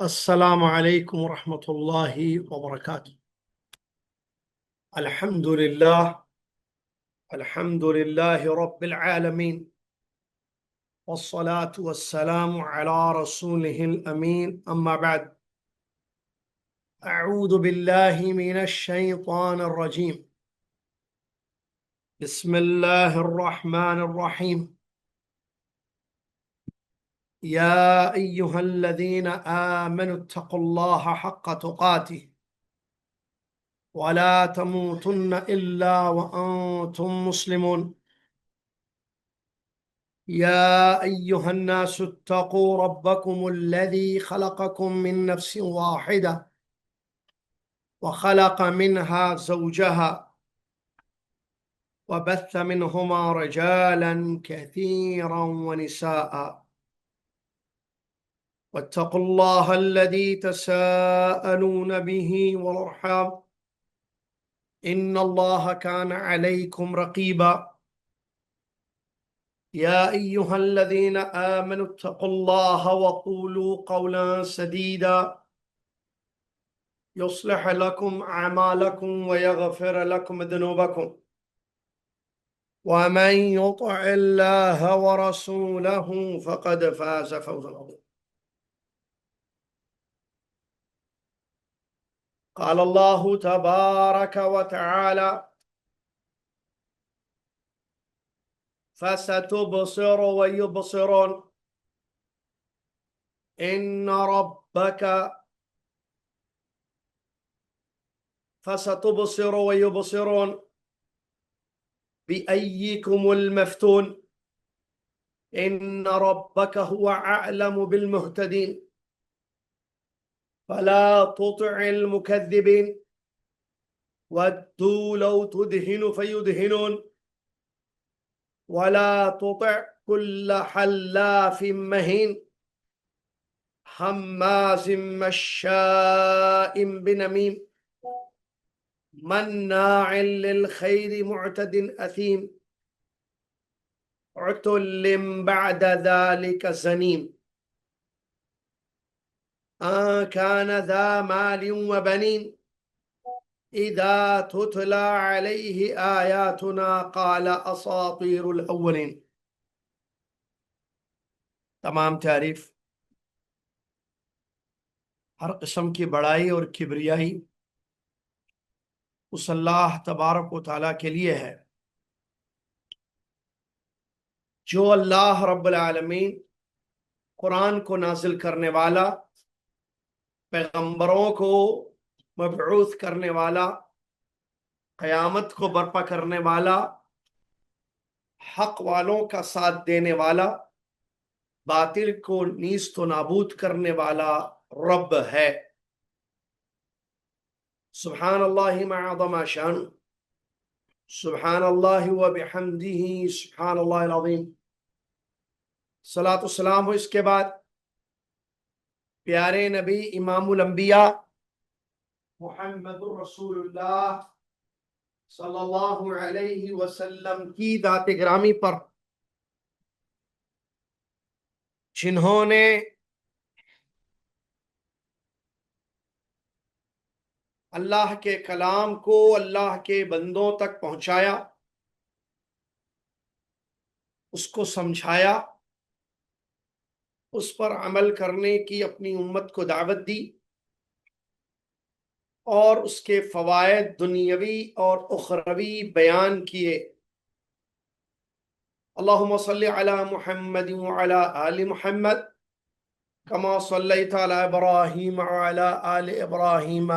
السلام عليكم ورحمة الله وبركاته. الحمد لله الحمد لله رب العالمين، والصلاة والسلام على رسوله الأمين. أما بعد، أعوذ بالله من الشيطان الرجيم. بسم الله الرحمن الرحيم. يا أيها الذين آمنوا اتقوا الله حق تقاته ولا تموتن إلا وأنتم مسلمون. يا أيها الناس اتقوا ربكم الذي خلقكم من نفس واحدة وخلق منها زوجها وبث منهما رجالا كثيرا ونساء، واتقوا الله الذي تساءلون به والأرحام، إن الله كان عليكم رقيبا. يا أيها الذين آمنوا اتقوا الله وقولوا قولا سديدا يصلح لكم أعمالكم ويغفر لكم ذنوبكم، ومن يطع الله ورسوله فقد فاز فوزا عظيما. قال الله تبارك وتعالى: فستبصر ويبصرون إن ربك فستبصر ويبصرون بأيكم المفتون إن ربك هو أعلم بالمهتدين فلا تطع المكذبين ودوا لو تدهن فيدهنون ولا تطع كل حلاف مهين هماز مشاء بنميم مناع للخير معتد أثيم عتل بعد ذلك زنيم كان ذا مال وبنين إذا تتلى عليه آياتنا قال أساطير الأولين. تمام تعریف ہر قسم کی بڑائی اور کبریائی اس اللہ تبارک و تعالیٰ کے لیے ہے جو اللہ رب العالمین قرآن کو نازل کرنے والا، پیغمبروں کو مبعوث کرنے والا، قیامت کو برپا کرنے والا، حق والوں کا ساتھ دینے والا، باطل کو نیست و نابود کرنے والا رب ہے۔ سبحان اللہ ما عظم شان، سبحان اللہ و بحمدہ، سبحان اللہ العظیم۔ صلاۃ والسلام ہو اس کے بعد پیارے نبی امام الانبیاء محمد رسول اللہ صلی اللہ علیہ وسلم کی ذات گرامی پر، جنہوں نے اللہ کے کلام کو اللہ کے بندوں تک پہنچایا، اس کو سمجھایا، اس پر عمل کرنے کی اپنی امت کو دعوت دی، اور اس کے فوائد دنیاوی اور اخروی بیان کیے۔ اللہم صلی علی محمد وعلی آل محمد کما صلیت علی ابراہیم وعلی آل ابراہیم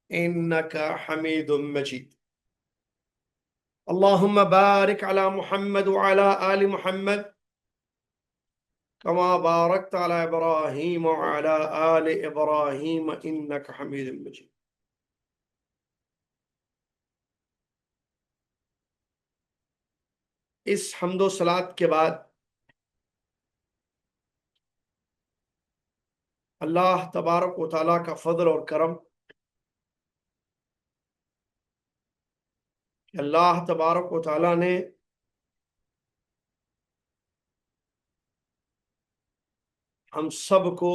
انکا حمید مجید۔ اللہم بارک علی محمد وعلی آل محمد کما بارکت علی ابراہیم وعلی آل ابراہیم انکا حمید مجید۔ اس حمد و صلات کے بعد اللہ تبارک و تعالیٰ کا فضل اور کرم، اللہ تبارک و تعالیٰ نے ہم سب کو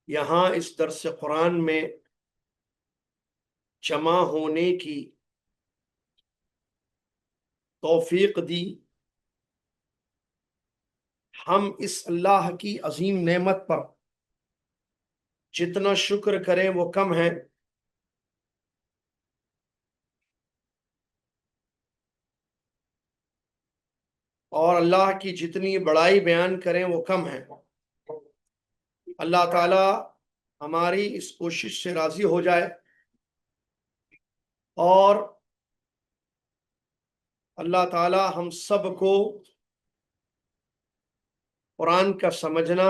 یہاں اس درس قرآن میں جمع ہونے کی توفیق دی. ہم اس اللہ کی عظیم نعمت پر جتنا شکر کریں وہ کم ہے. اور اللہ کی جتنی بڑائی بیان کریں وہ کم ہے. اللہ تعالی ہماری اس کوشش سے راضی ہو جائے اور اللہ تعالی ہم سب کو قرآن کا سمجھنا،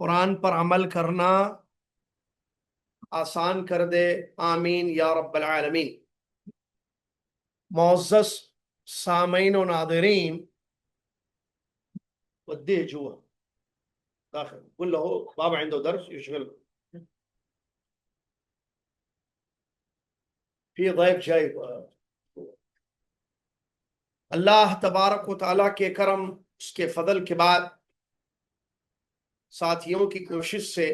قرآن پر عمل کرنا آسان کر دے. آمین یا رب العالمین. معزز سامعین و ناظرین، وديه جوا داخل قول له بابا عنده درس يشغله، في ضيف جاي. اللہ تبارک و تعالیٰ کے کرم، اس کے فضل کے بعد ساتھیوں کی کوشش سے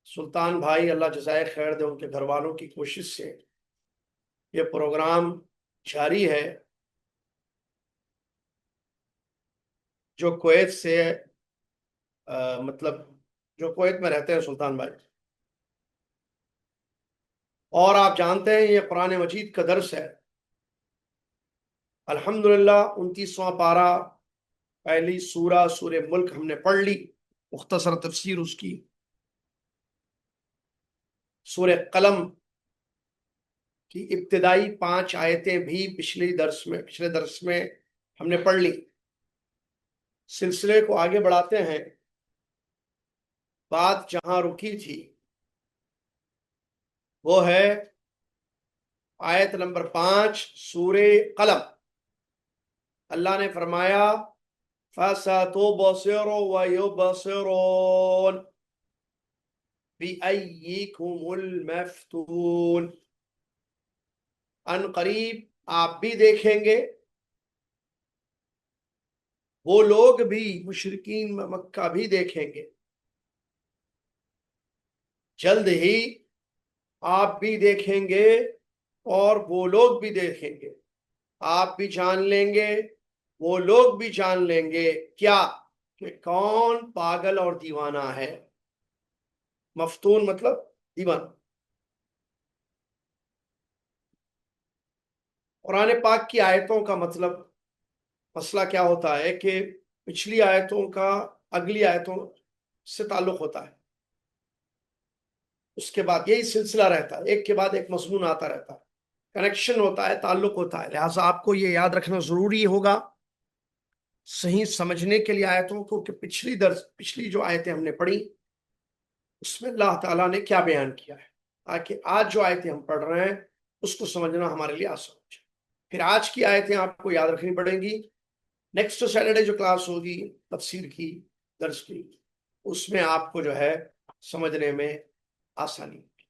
سلطان بھائی اللہ جزائے خیر دے، ان کے گھر والوں کی کوشش سے یہ پروگرام جاری ہے. جو کویت سے مطلب جو کویت میں رہتے ہیں سلطان بھائی، اور آپ جانتے ہیں یہ قرآن مجید کا درس ہے. الحمدللہ 29واں پارہ، پہلی سورہ ملک ہم نے پڑھ لی، مختصر تفسیر اس کی. سورہ قلم کی ابتدائی 5 آیتیں بھی پچھلے درس میں ہم نے پڑھ لی. سلسلے کو آگے بڑھاتے ہیں. بات جہاں رکی تھی وہ ہے آیت نمبر 5 سورہ قلم. اللہ نے فرمایا فَسَتُبْصِرُ وَيُبْصِرُونَ بِأَيِّكُمُ الْمَفْتُونُ. ان قریب آپ بھی دیکھیں گے، وہ لوگ بھی، مشرکین مکہ بھی دیکھیں گے. جلد ہی آپ بھی دیکھیں گے اور وہ لوگ بھی دیکھیں گے. آپ بھی جان لیں گے، وہ لوگ بھی جان لیں گے. کیا؟ کہ کون پاگل اور دیوانہ ہے. مفتون مطلب دیوانہ. قرآن پاک کی آیتوں کا مسئلہ کیا ہوتا ہے کہ پچھلی آیتوں کا اگلی آیتوں سے تعلق ہوتا ہے. اس کے بعد یہی سلسلہ رہتا ہے، ایک کے بعد ایک مضمون آتا رہتا ہے، کنیکشن ہوتا ہے، تعلق ہوتا ہے. لہٰذا آپ کو یہ یاد رکھنا ضروری ہوگا صحیح سمجھنے کے لیے آیتوں کو کہ پچھلی جو آیتیں ہم نے پڑھی اس میں اللہ تعالیٰ نے کیا بیان کیا ہے، تاکہ آج جو آیتیں ہم پڑھ رہے ہیں اس کو سمجھنا ہمارے لیے آسان ہو جائے. پھر آج کی آیتیں آپ کو یاد رکھنی پڑیں گی. نیکسٹ سیٹرڈے جو کلاس ہوگی تفسیر کی، درس کی، اس میں آپ کو جو ہے سمجھنے میں آسانی ہوگی.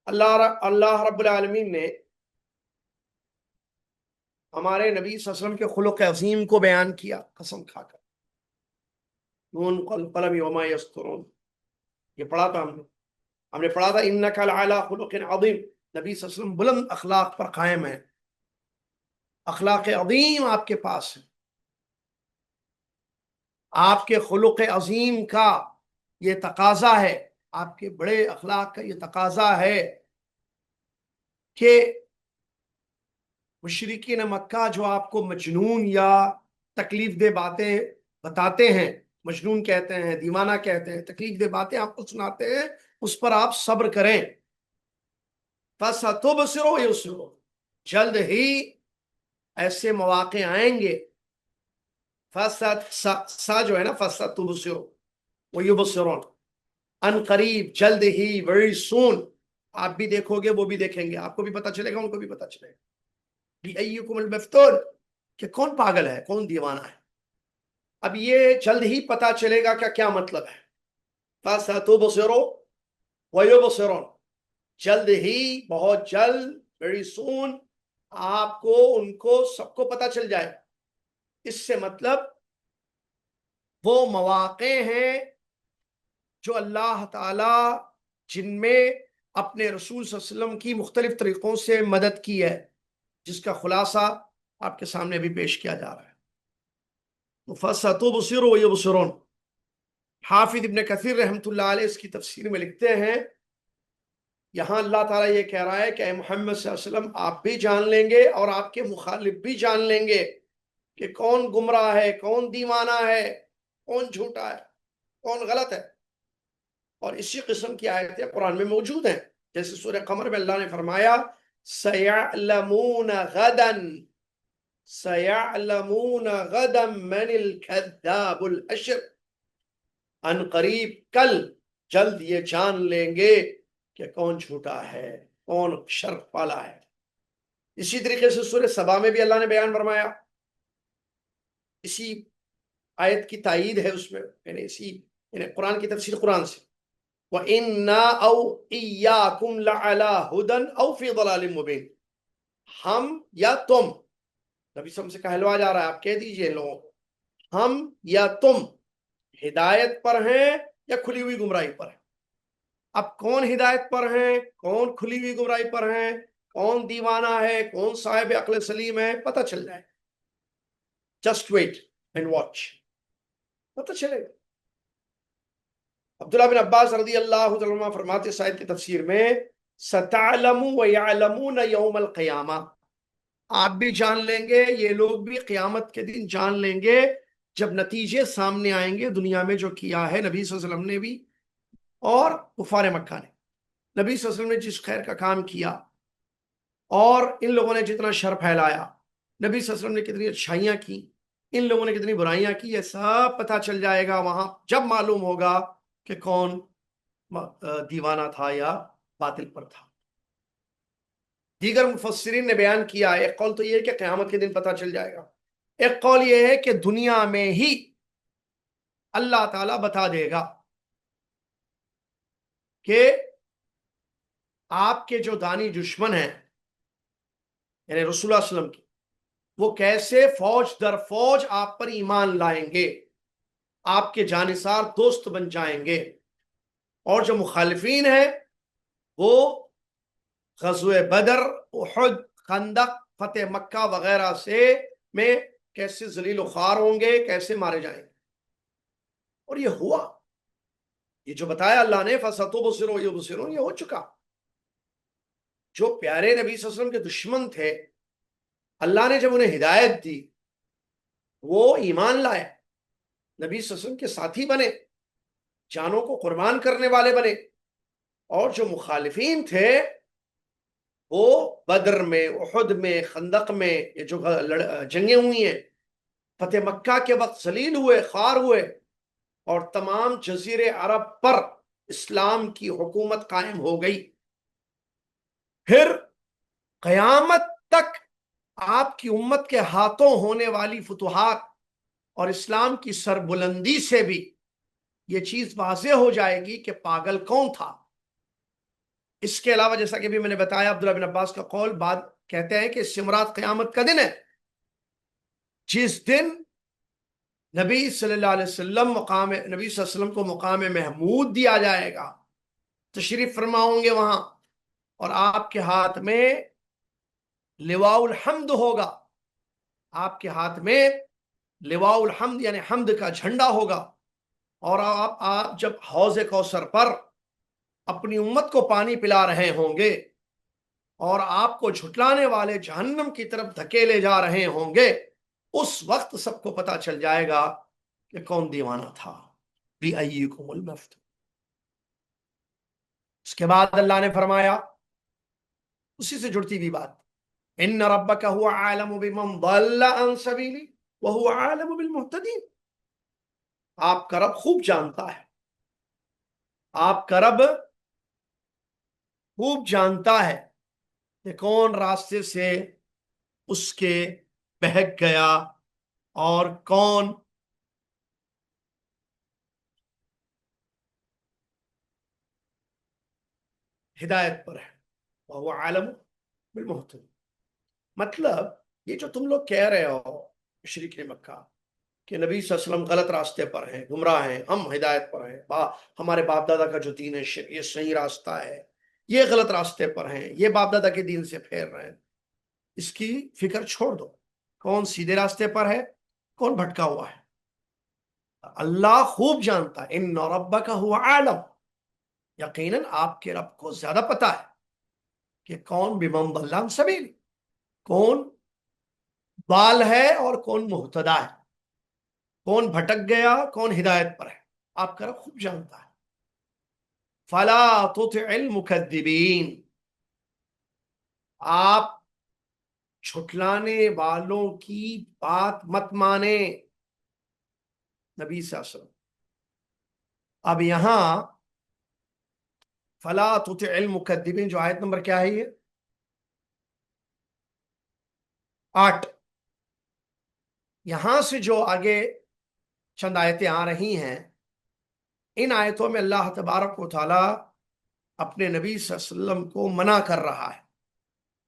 اللہ رب العالمین نے ہمارے نبی صلی اللہ علیہ وسلم کے خلق عظیم کو بیان کیا قسم کھا کر. نون والقلم وما یسطرون، یہ پڑھا تھا ہم نے پڑھا تھا انک لعلی خلق عظیم. نبی صلی اللہ علیہ وسلم بلند اخلاق پر قائم ہے، اخلاق عظیم آپ کے پاس ہے. آپ کے خلق عظیم کا یہ تقاضا ہے، آپ کے بڑے اخلاق کا یہ تقاضا ہے کہ مشرکین مکہ جو آپ کو مجنون یا تکلیف دہ باتیں بتاتے ہیں، مجنون کہتے ہیں، دیوانہ کہتے ہیں، تکلیف دہ باتیں آپ کو سناتے ہیں، اس پر آپ صبر کریں. فَسَتُبْصِرُ وَيُبْصِرُونَ، جلد ہی ایسے مواقع آئیں گے. سا جو ہے نا فَسَتُبْصِرُ وَيُبْصِرُونَ، ان قریب، جلد ہی، very soon آپ بھی دیکھو گے، وہ بھی دیکھیں گے، آپ کو بھی پتا چلے گا، ان کو بھی پتا چلے گا. بِأَيِّكُمُ الْمَفْتُونُ، کہ کون پاگل ہے، کون دیوانہ ہے. اب یہ جلد ہی پتا چلے گا کیا مطلب ہے. فَسَتُبْصِرُ وَيُبْصِرُونَ، جلد ہی، بہت جلد، very soon آپ کو، ان کو، سب کو پتا چل جائے. اس سے مطلب وہ مواقع ہیں جو اللہ تعالی جن میں اپنے رسول صلی اللہ علیہ وسلم کی مختلف طریقوں سے مدد کی ہے، جس کا خلاصہ آپ کے سامنے بھی پیش کیا جا رہا ہے۔ فَسَتُبْصِرُ وَيُبْصِرُونَ، حافظ ابن کثیر رحمۃ اللہ علیہ اس کی تفسیر میں لکھتے ہیں، یہاں اللہ تعالیٰ یہ کہہ رہا ہے کہ اے محمد صلی اللہ علیہ وسلم آپ بھی جان لیں گے اور آپ کے مخالف بھی جان لیں گے کہ کون گمراہ ہے، کون دیوانہ ہے، کون جھوٹا ہے، کون غلط ہے۔ اور اسی قسم کی آیتیں قرآن میں موجود ہیں، جیسے سورہ قمر میں اللہ نے فرمایا سَيَعْلَمُونَ غَدًا سَيَعْلَمُونَ غَدًا مَنِ الْكَذَّابُ الْأَشِرُ، ان قریب، کل، جلد یہ جان لیں گے کہ کون جھوٹا ہے، کون شر والا ہے۔ اسی طریقے سے سورہ سبا میں بھی اللہ نے بیان فرمایا، اسی آیت کی تائید ہے اس میں، یعنی قرآن کی تفسیر قرآن سے، وَإِنَّا أَوْ إِيَّاكُمْ لَعَلَىٰ هُدًى أَوْ فِي ضَلَالٍ مُبِينٍ، ہم یا تم، نبی صلی اللہ علیہ وسلم سے کہلوایا جا رہا ہے، آپ کہہ دیجئے لوگوں کو، ہم یا تم ہدایت پر ہیں یا کھلی ہوئی گمراہی پر ہیں۔ اب کون ہدایت پر ہیں، کون کھلی ہوئی گمراہی پر ہیں، کون دیوانہ ہے، کون صاحب عقل سلیم ہے، پتہ چل جائے، جسٹ ویٹ اینڈ واچ، پتہ چلے گا۔ عبداللہ بن عباس رضی اللہ عنہ فرماتے ہیں آیت کی تفسیر میں سَتَعْلَمُ وَيَعْلَمُونَ يَوْمَ الْقِيَامَةِ، آپ بھی جان لیں گے، یہ لوگ بھی قیامت کے دن جان لیں گے، جب نتیجے سامنے آئیں گے دنیا میں جو کیا ہے نبی صلی اللہ علیہ وسلم نے بھی اور کفار مکہ نے۔ نبی صلی اللہ علیہ وسلم نے جس خیر کا کام کیا اور ان لوگوں نے جتنا شر پھیلایا، نبی صلی اللہ علیہ وسلم نے کتنی اچھائیاں کی، ان لوگوں نے کتنی برائیاں کی، یہ سب پتہ چل جائے گا وہاں جب معلوم ہوگا کہ کون دیوانہ تھا یا باطل پر تھا۔ دیگر مفسرین نے بیان کیا، ایک قول تو یہ ہے کہ قیامت کے دن پتہ چل جائے گا، ایک قول یہ ہے کہ دنیا میں ہی اللہ تعالیٰ بتا دے گا کہ آپ کے جو دانی دشمن ہیں، یعنی رسول اللہ صلی اللہ علیہ وسلم کی، وہ کیسے فوج در فوج آپ پر ایمان لائیں گے، آپ کے جانثار دوست بن جائیں گے، اور جو مخالفین ہیں وہ غزوہ بدر، احد، خندق، فتح مکہ وغیرہ میں کیسے ذلیل و خوار ہوں گے، کیسے مارے جائیں گے۔ اور یہ ہوا، یہ جو بتایا اللہ نے فَسَتُبْصِرُ وَيُبْصِرُونَ، یہ ہو چکا۔ جو پیارے نبی صلی اللہ علیہ وسلم کے دشمن تھے، اللہ نے جب انہیں ہدایت دی، وہ ایمان لائے، نبی صلی اللہ علیہ وسلم کے ساتھی بنے، جانوں کو قربان کرنے والے بنے، اور جو مخالفین تھے وہ بدر میں، احد میں، خندق میں، یہ جو جنگیں ہوئی ہیں، فتح مکہ کے وقت ذلیل ہوئے، خوار ہوئے، اور تمام جزیر عرب پر اسلام کی حکومت قائم ہو گئی۔ پھر قیامت تک آپ کی امت کے ہاتھوں ہونے والی فتوحات اور اسلام کی سربلندی سے بھی یہ چیز واضح ہو جائے گی کہ پاگل کون تھا۔ اس کے علاوہ جیسا کہ بھی میں نے بتایا، عبداللہ بن عباس کا قول، بعد کہتے ہیں کہ اس سے مراد قیامت کا دن ہے، جس دن نبی صلی اللہ علیہ وسلم نبی صلی اللہ علیہ وسلم کو مقام محمود دیا جائے گا، تشریف فرما ہوں گے وہاں، اور آپ کے ہاتھ میں لواء الحمد ہوگا، آپ کے ہاتھ میں لواء الحمد یعنی حمد کا جھنڈا ہوگا، اور آپ جب حوض کوثر پر اپنی امت کو پانی پلا رہے ہوں گے اور آپ کو جھٹلانے والے جہنم کی طرف دھکیلے جا رہے ہوں گے، اس وقت سب کو پتا چل جائے گا کہ کون دیوانہ تھا۔ بِأَيِّكُمُ الْمَفْتُونُ۔ اس کے بعد اللہ نے فرمایا، اسی سے جڑتی بھی بات، إِنَّ رَبَّكَ هُوَ عَالَمُ بِمَنْ ضَلَّ عَنْ سَبِيلِهِ وَهُوَ عَالَمُ بِالْمُهْتَدِينَ۔ آپ کا رب خوب جانتا ہے، آپ کا رب خوب جانتا ہے کہ کون راستے سے اس کے بہک گیا اور کون ہدایت پر ہے۔ وَهُوَ عَالَمُ بِالْمُهْتَدِينَ، مطلب یہ جو تم لوگ کہہ رہے ہو مشرکین مکہ کہ نبی صلی اللہ علیہ وسلم غلط راستے پر ہیں، گمراہ ہیں، ہم ہدایت پر ہیں، ہمارے باپ دادا کا جو دین ہے یہ صحیح راستہ ہے، یہ غلط راستے پر ہیں، یہ باپ دادا کے دین سے پھیر رہے ہیں. اس کی فکر چھوڑ دو، کون سیدھے راستے پر ہے، کون بھٹکا ہوا ہے. اللہ خوب جانتا ہے، ان ربک هو عالم، یقیناً آپ کے رب کو زیادہ پتا ہے کہ کون بمن ضل عن سبیل، کون بال ہے اور کون مہتدا ہے، کون بھٹک گیا کون ہدایت پر ہے. آپ کا رب خوب جانتا ہے. فلا تطع المکذبین، آپ چھٹلانے والوں کی بات مت مانے. نبی صلی اللہ علیہ وسلم. اب یہاں فلا تطع المکذبین جو آیت نمبر کیا ہے یہ 8، یہاں سے جو آگے چند آیتیں آ رہی ہیں، ان آیتوں میں اللہ تبارک و تعالی اپنے نبی صلی اللہ علیہ وسلم کو منع کر رہا ہے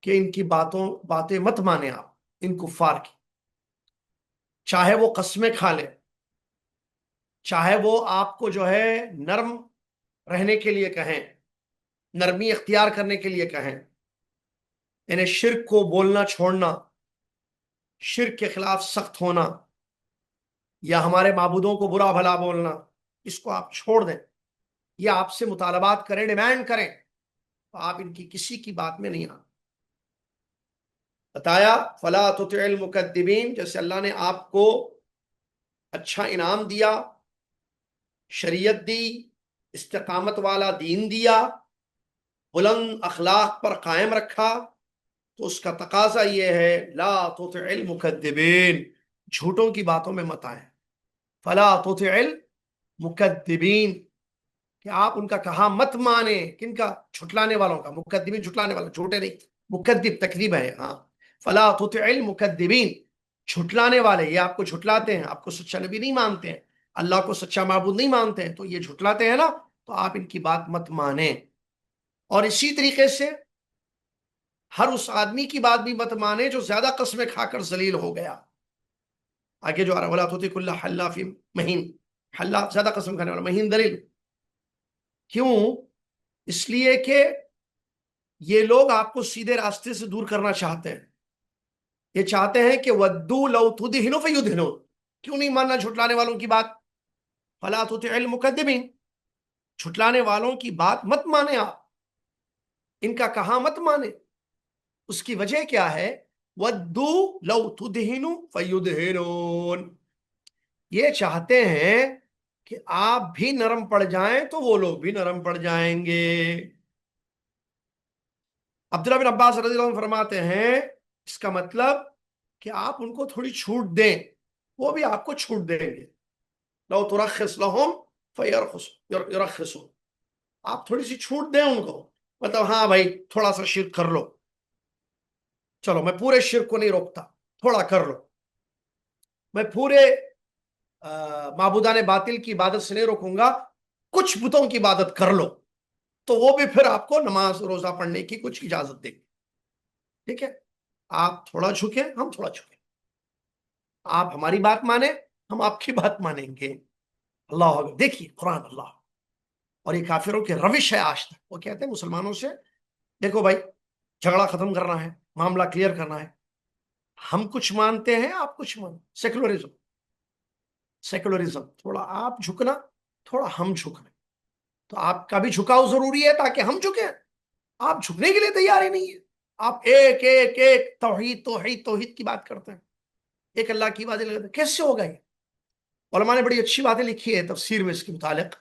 کہ ان کی باتیں مت مانے آپ، ان کفار کی، چاہے وہ قسمیں کھا لے، چاہے وہ آپ کو جو ہے نرم رہنے کے لیے کہیں، نرمی اختیار کرنے کے لیے کہیں، یعنی شرک کو بولنا چھوڑنا، شرک کے خلاف سخت ہونا، یا ہمارے معبودوں کو برا بھلا بولنا، اس کو آپ چھوڑ دیں. یہ آپ سے مطالبات کریں، ڈیمانڈ کریں، تو آپ ان کی کسی کی بات میں نہیں آنا. بتایا فلا تطع المکذبین، جیسے اللہ نے آپ کو اچھا انعام دیا، شریعت دی، استقامت والا دین دیا، بلند اخلاق پر قائم رکھا، تو اس کا تقاضا یہ ہے لا تطع المکذبین، جھوٹوں کی باتوں میں مت آئیں. فلا تطع المکذبین، کہ آپ ان کا کہا مت مانے، کن کا؟ جھٹلانے والوں کا. مکذبین جھٹلانے والا، جھوٹے نہیں، مکذب تکذیب ہے. ہاں، فلا تطع المکذبین، جھٹلانے والے، یہ آپ کو جھٹلاتے ہیں، آپ کو سچا نبی نہیں مانتے ہیں، اللہ کو سچا معبود نہیں مانتے ہیں، تو یہ جھٹلاتے ہیں نا، تو آپ ان کی بات مت مانیں. اور اسی طریقے سے ہر اس آدمی کی بات بھی مت مانے جو زیادہ قسمیں کھا کر ذلیل ہو گیا. آگے جو آ رہا ولا تطع کل حلاف مہین، حلاف زیادہ قسم کھانے والا، مہین دلیل. کیوں؟ اس لیے کہ یہ لوگ آپ کو سیدھے راستے سے دور کرنا چاہتے ہیں. یہ چاہتے ہیں کہ ودو لو تدہنوا فیدہنون. کیوں نہیں ماننا جھٹلانے والوں کی بات؟ فلا تطع المکذبین، جھٹلانے والوں کی بات مت مانے آپ، ان کا کہا مت مانے. اس کی وجہ کیا ہے؟ ودو لو تدہنوا فیدہنون، یہ چاہتے ہیں کہ آپ بھی نرم پڑ جائیں تو وہ لوگ بھی نرم پڑ جائیں گے. عبداللہ بن عباس رضی اللہ عنہ فرماتے ہیں اس کا مطلب کہ آپ ان کو تھوڑی چھوٹ دیں، وہ بھی آپ کو چھوٹ دیں گے. لو ترخص لهم فیرخصوا، آپ تھوڑی سی چھوٹ دیں ان کو، مطلب ہاں بھائی تھوڑا سا شرک کر لو، چلو میں پورے شرک کو نہیں روکتا، تھوڑا کر لو، میں پورے معبودان باطل کی عبادت سے نہیں روکوں گا، کچھ بتوں کی عبادت کر لو، تو وہ بھی پھر آپ کو نماز روزہ پڑھنے کی کچھ اجازت دے گی. ٹھیک ہے، آپ تھوڑا جھکیں، ہم تھوڑا جھکیں، آپ ہماری بات مانیں، ہم آپ کی بات مانیں گے. اللہ اکبر. دیکھیے قرآن، اللہ، اور یہ کافروں کی روش ہے آج تک. وہ کہتے ہیں مسلمانوں سے دیکھو بھائی جھگڑا ختم کرنا ہے، معاملہ کلیئر کرنا ہے، ہم کچھ مانتے ہیں آپ کچھ سیکولرزم، سیکولرزم، تھوڑا آپ جھکنا تھوڑا ہم جھکنا، تو آپ کا بھی جھکاؤ ضروری ہے تاکہ ہم جھکیں. آپ جھکنے کے لیے تیار ہی نہیں ہے، آپ ایک ایک ایک توحید توحید توحید کی بات کرتے ہیں، ایک اللہ کی باتیں لگاتے ہیں. کیسے ہوگا یہ؟ علماء نے بڑی اچھی باتیں لکھی ہے تفسیر میں اس کے متعلق،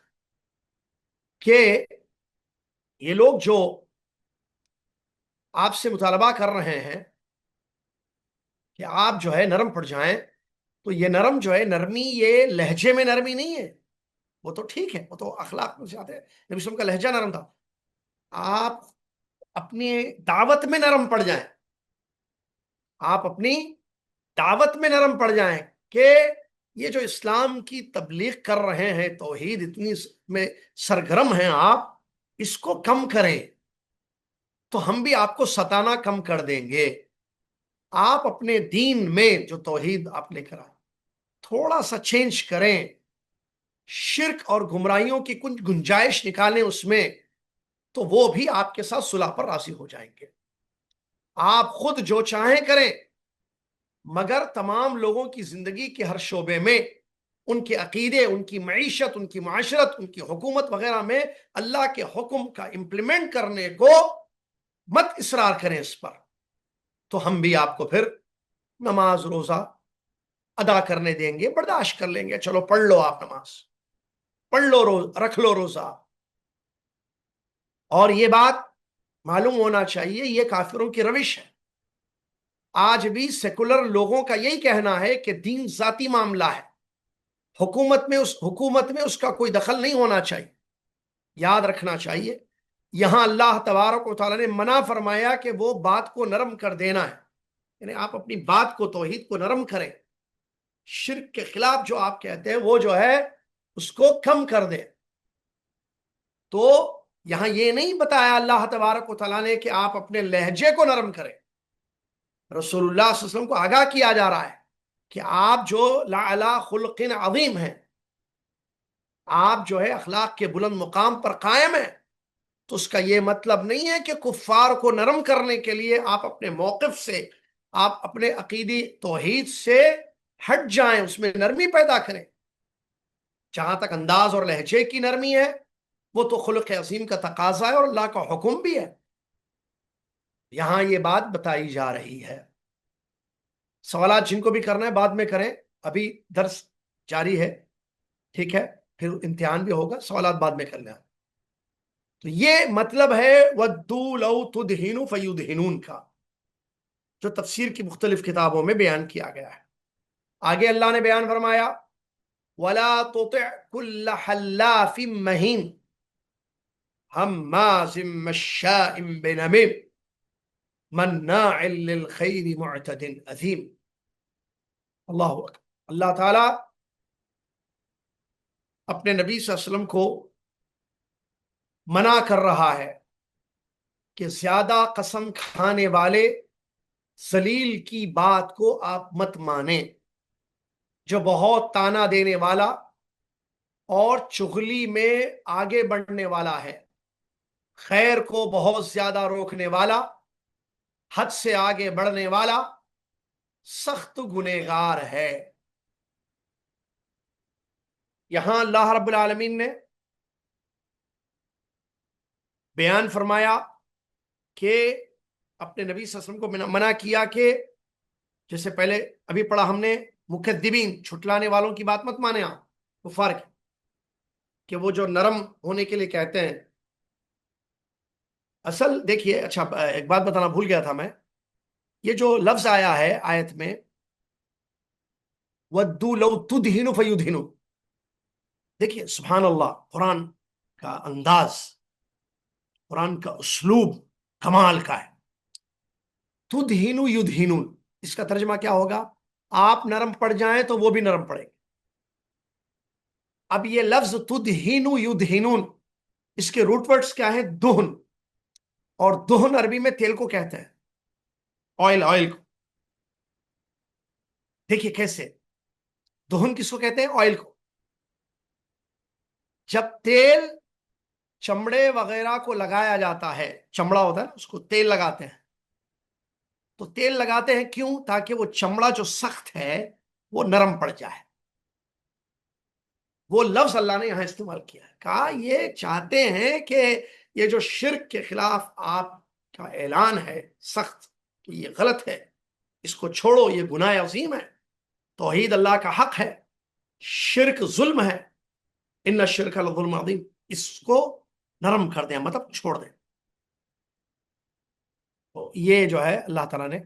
کہ یہ لوگ جو آپ سے مطالبہ کر رہے ہیں کہ آپ جو ہے نرم پڑ جائیں، تو یہ نرم جو ہے، نرمی یہ لہجے میں نرمی نہیں ہے، وہ تو ٹھیک ہے، وہ تو اخلاق میں سے آتے ہیں، نبی صلی اللہ علیہ وسلم کا لہجہ نرم تھا. آپ اپنی دعوت میں نرم پڑ جائیں، آپ اپنی دعوت میں نرم پڑ جائیں، کہ یہ جو اسلام کی تبلیغ کر رہے ہیں، توحید اتنی میں سرگرم ہیں آپ، اس کو کم کریں تو ہم بھی آپ کو ستانا کم کر دیں گے. آپ اپنے دین میں جو توحید آپ لے کر آئے تھوڑا سا چینج کریں، شرک اور گمراہیوں کی کچھ گنجائش نکالیں اس میں، تو وہ بھی آپ کے ساتھ صلح پر راضی ہو جائیں گے۔ آپ خود جو چاہیں کریں، مگر تمام لوگوں کی زندگی کے ہر شعبے میں ان کے عقیدے، ان کی معیشت، ان کی معاشرت، ان کی حکومت وغیرہ میں اللہ کے حکم کا امپلیمنٹ کرنے کو مت اصرار کریں اس پر، تو ہم بھی آپ کو پھر نماز روزہ ادا کرنے دیں گے، برداشت کر لیں گے، چلو پڑھ لو، آپ نماز پڑھ لو، رکھ لو روزہ۔ اور یہ بات معلوم ہونا چاہیے، یہ کافروں کی روش ہے۔ آج بھی سیکولر لوگوں کا یہی کہنا ہے کہ دین ذاتی معاملہ ہے، حکومت میں اس کا کوئی دخل نہیں ہونا چاہیے۔ یاد رکھنا چاہیے، یہاں اللہ تبارک و تعالیٰ نے منع فرمایا کہ وہ بات کو نرم کر دینا ہے، یعنی آپ اپنی بات کو، توحید کو نرم کریں، شرک کے خلاف جو آپ کہتے ہیں وہ جو ہے اس کو کم کر دیں۔ تو یہاں یہ نہیں بتایا اللہ تبارک و تعالیٰ نے کہ آپ اپنے لہجے کو نرم کریں، رسول اللہ صلی اللہ علیہ وسلم کو آگاہ کیا جا رہا ہے کہ آپ جو لعلی خلق عظیم ہیں، آپ جو ہے اخلاق کے بلند مقام پر قائم ہیں، تو اس کا یہ مطلب نہیں ہے کہ کفار کو نرم کرنے کے لیے آپ اپنے موقف سے، آپ اپنے عقیدی توحید سے ہٹ جائیں، اس میں نرمی پیدا کریں۔ جہاں تک انداز اور لہجے کی نرمی ہے، وہ تو خلق عظیم کا تقاضا ہے اور اللہ کا حکم بھی ہے، یہاں یہ بات بتائی جا رہی ہے۔ سوالات جن کو بھی کرنا ہے بعد میں کریں، ابھی درس جاری ہے، ٹھیک ہے، پھر امتحان بھی ہوگا، سوالات بعد میں کرنا ہے۔ تو یہ مطلب ہے وَدُّوا لَوْ تُدْهِنُ فَيُدْهِنُونَ کا، جو تفسیر کی مختلف کتابوں میں بیان کیا گیا ہے۔ آگے اللہ نے بیان فرمایا وَلَا تُطِعْ كُلَّ حَلَّافٍ مَّهِينٍ هَمَّازٍ مَّشَّاءٍ بِنَمِيمٍ مَّنَّاعٍ لِّلْخَيْرِ مُعْتَدٍ أَثِيمٍ۔ اللہ اکبر، اللہ تعالیٰ اپنے نبی صلی اللہ علیہ وسلم کو منع کر رہا ہے کہ زیادہ قسم کھانے والے ذلیل کی بات کو آپ مت مانیں، جو بہت تانا دینے والا اور چغلی میں آگے بڑھنے والا ہے، خیر کو بہت زیادہ روکنے والا، حد سے آگے بڑھنے والا، سخت گنہگار ہے۔ یہاں اللہ رب العالمین نے بیان فرمایا کہ اپنے نبی صلی اللہ علیہ وسلم کو منع کیا کہ جیسے پہلے ابھی پڑھا ہم نے، مکذبین، جھٹلانے والوں کی بات مت مانے آپ کفار کی، کہ وہ جو نرم ہونے کے لیے کہتے ہیں۔ اصل دیکھیے، اچھا ایک بات بتانا بھول گیا تھا میں، یہ جو لفظ آیا ہے آیت میں وَدُّوا لَوْ تُدْهِنُ فَيُدْهِنُ، دیکھیے سبحان اللہ، قرآن کا انداز، قرآن کا اسلوب کمال کا ہے۔ تُدْهِنُ يُدْهِنُونَ، اس کا ترجمہ کیا ہوگا؟ آپ نرم پڑ جائیں تو وہ بھی نرم پڑیں گے۔ اب یہ لفظ تُدْهِنُ يُدْهِنُونَ، اس کے روٹ ورڈز کیا ہیں؟ دہن، اور دہن عربی میں تیل کو کہتے ہیں، آئل کو۔ دیکھیے کیسے دہن کس کو کہتے ہیں؟ آئل کو۔ جب تیل چمڑے وغیرہ کو لگایا جاتا ہے، چمڑا ہوتا ہے نا، اس کو تیل لگاتے ہیں، تو تیل لگاتے ہیں کیوں؟ تاکہ وہ چمڑا جو سخت ہے وہ نرم پڑ جائے۔ وہ لفظ اللہ نے یہاں استعمال کیا ہے، کہا یہ چاہتے ہیں کہ یہ جو شرک کے خلاف آپ کا اعلان ہے سخت کہ یہ غلط ہے، اس کو چھوڑو، یہ گناہ عظیم ہے، توحید اللہ کا حق ہے، شرک ظلم ہے، ان الشرک لظلم عظیم، اس کو نرم کر دیں، مطلب چھوڑ دیں۔ تو یہ جو ہے اللہ تعالیٰ نے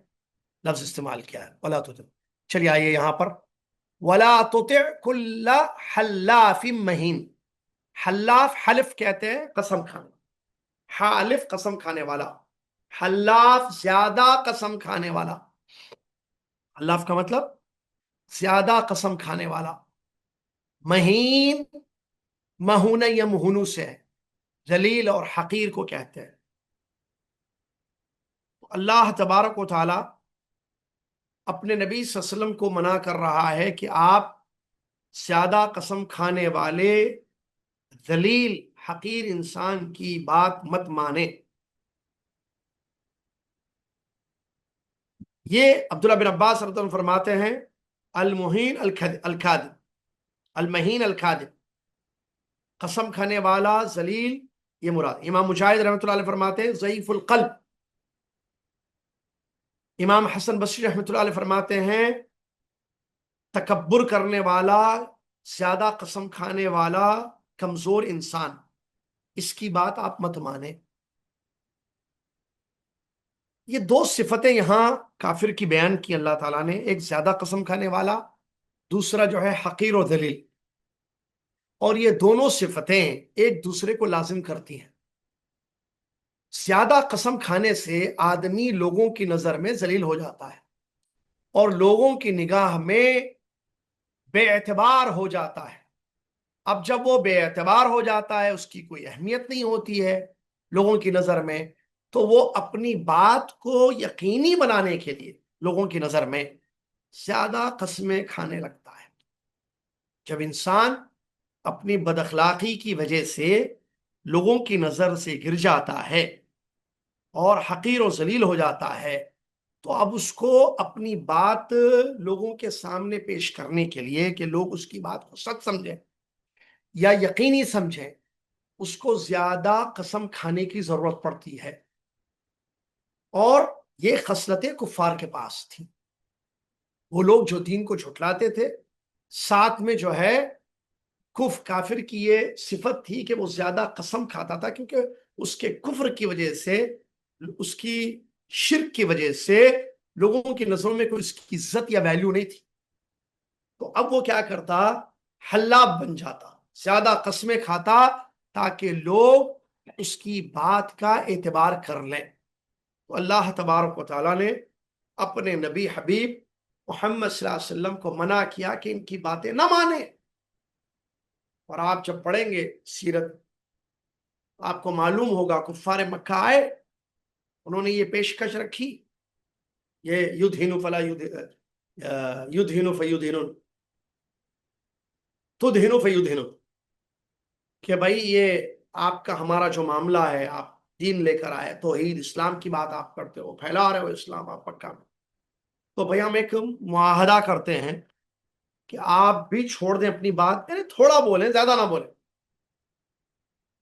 لفظ استعمال کیا ہے، ولا تطع۔ چلیے آئیے یہاں پر ولا تطع کل حلاف مہین۔ حلاف، حلف کہتے ہیں قسم کھانا، حالف قسم کھانے والا، حلاف زیادہ قسم کھانے والا، حلاف کا مطلب زیادہ قسم کھانے والا۔ مہین، مہون یمہنو سے ہے، ذلیل اور حقیر کو کہتے ہیں۔ اللہ تبارک و تعالی اپنے نبی صلی اللہ علیہ وسلم کو منع کر رہا ہے کہ آپ زیادہ قسم کھانے والے ذلیل حقیر انسان کی بات مت مانیں۔ یہ عبداللہ بن عباس رضی اللہ عنہ فرماتے ہیں المہین الکاذب، المہین الکاذب، قسم کھانے والا ذلیل یہ مراد۔ امام مجاہد رحمۃ اللہ علیہ فرماتے ہیں ضعیف القلب۔ امام حسن بصری رحمۃ اللہ علیہ فرماتے ہیں تکبر کرنے والا، زیادہ قسم کھانے والا کمزور انسان، اس کی بات آپ مت مانیں۔ یہ دو صفتیں یہاں کافر کی بیان کی اللہ تعالیٰ نے، ایک زیادہ قسم کھانے والا، دوسرا جو ہے حقیر و ذلیل، اور یہ دونوں صفتیں ایک دوسرے کو لازم کرتی ہیں۔ زیادہ قسم کھانے سے آدمی لوگوں کی نظر میں ذلیل ہو جاتا ہے اور لوگوں کی نگاہ میں بے اعتبار ہو جاتا ہے۔ اب جب وہ بے اعتبار ہو جاتا ہے، اس کی کوئی اہمیت نہیں ہوتی ہے لوگوں کی نظر میں، تو وہ اپنی بات کو یقینی بنانے کے لیے لوگوں کی نظر میں زیادہ قسمیں کھانے لگتا ہے۔ جب انسان اپنی بد اخلاقی کی وجہ سے لوگوں کی نظر سے گر جاتا ہے اور حقیر و ذلیل ہو جاتا ہے، تو اب اس کو اپنی بات لوگوں کے سامنے پیش کرنے کے لیے کہ لوگ اس کی بات کو سچ سمجھیں یا یقینی سمجھیں، اس کو زیادہ قسم کھانے کی ضرورت پڑتی ہے۔ اور یہ خصلتیں کفار کے پاس تھیں، وہ لوگ جو دین کو جھٹلاتے تھے، ساتھ میں جو ہے کافر کی یہ صفت تھی کہ وہ زیادہ قسم کھاتا تھا، کیونکہ اس کے کفر کی وجہ سے، اس کی شرک کی وجہ سے لوگوں کی نظروں میں کوئی اس کی عزت یا ویلیو نہیں تھی۔ تو اب وہ کیا کرتا، حلاب بن جاتا، زیادہ قسمیں کھاتا تاکہ لوگ اس کی بات کا اعتبار کر لیں۔ تو اللہ تبارک و تعالیٰ نے اپنے نبی حبیب محمد صلی اللہ علیہ وسلم کو منع کیا کہ ان کی باتیں نہ مانیں۔ اور آپ جب پڑھیں گے سیرت، آپ کو معلوم ہوگا کفار مکہ آئے، انہوں نے یہ پیشکش رکھی، یہ یدہن فلا یدہن فیدہن تدہن فیدہن، کہ بھائی یہ آپ کا ہمارا جو معاملہ ہے، آپ دین لے کر آئے، توحید اسلام کی بات آپ کرتے ہو، پھیلا رہے ہو اسلام آپ مکہ میں، تو بھائی ہم ایک معاہدہ کرتے ہیں کہ آپ بھی چھوڑ دیں اپنی بات، یعنی تھوڑا بولیں، زیادہ نہ بولیں،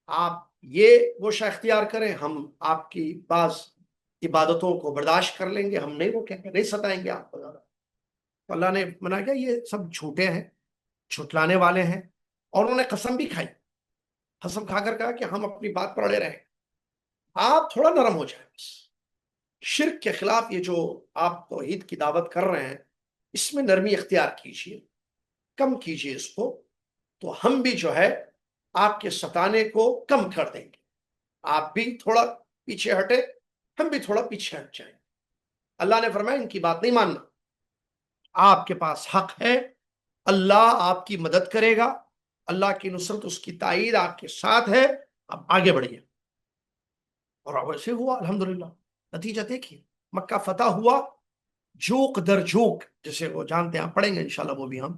آپ یہ گوشہ اختیار کریں، ہم آپ کی بعض عبادتوں کو برداشت کر لیں گے، ہم نہیں روکیں گے، نہیں ستائیں گے آپ کو زیادہ۔ تو اللہ نے منع کیا یہ سب جھوٹے ہیں، جھٹلانے والے ہیں، اور انہوں نے قسم بھی کھائی، قسم کھا کر کہا کہ ہم اپنی بات پر اڑے رہیں۔ آپ تھوڑا نرم ہو جائیں بس، شرک کے خلاف یہ جو آپ توحید کی دعوت کر رہے ہیں، اس میں نرمی اختیار کیجئے، کم کیجئے اس کو، تو ہم بھی جو ہے آپ کے ستانے کو کم کر دیں گے، آپ بھی تھوڑا پیچھے ہٹے، ہم بھی تھوڑا پیچھے ہٹ جائیں۔ اللہ نے فرمایا ان کی بات نہیں ماننا، آپ کے پاس حق ہے، اللہ آپ کی مدد کرے گا، اللہ کی نصرت، اس کی تائید آپ کے ساتھ ہے، اب آگے بڑھیے۔ اور ویسے ہوا الحمدللہ، نتیجہ دیکھیے، مکہ فتح ہوا، جوک در جوک، جسے وہ جانتے ہیں، پڑھیں گے انشاءاللہ وہ بھی ہم،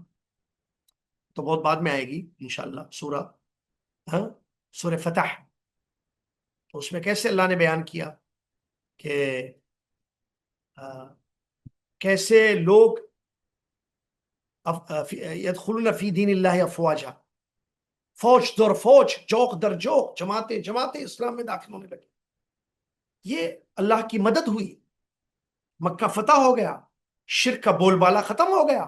تو بہت بعد میں آئے گی انشاءاللہ سورہ، سورہ فتح، تو اس میں کیسے اللہ نے بیان کیا کہ کیسے لوگ یدخلون فی دین اللہ افواجا، فوج در فوج، جوک در جوک، جماعتیں جماعتیں اسلام میں داخل ہونے لگی۔ یہ اللہ کی مدد ہوئی، مکہ فتح ہو گیا، شرک کا بول بالا ختم ہو گیا،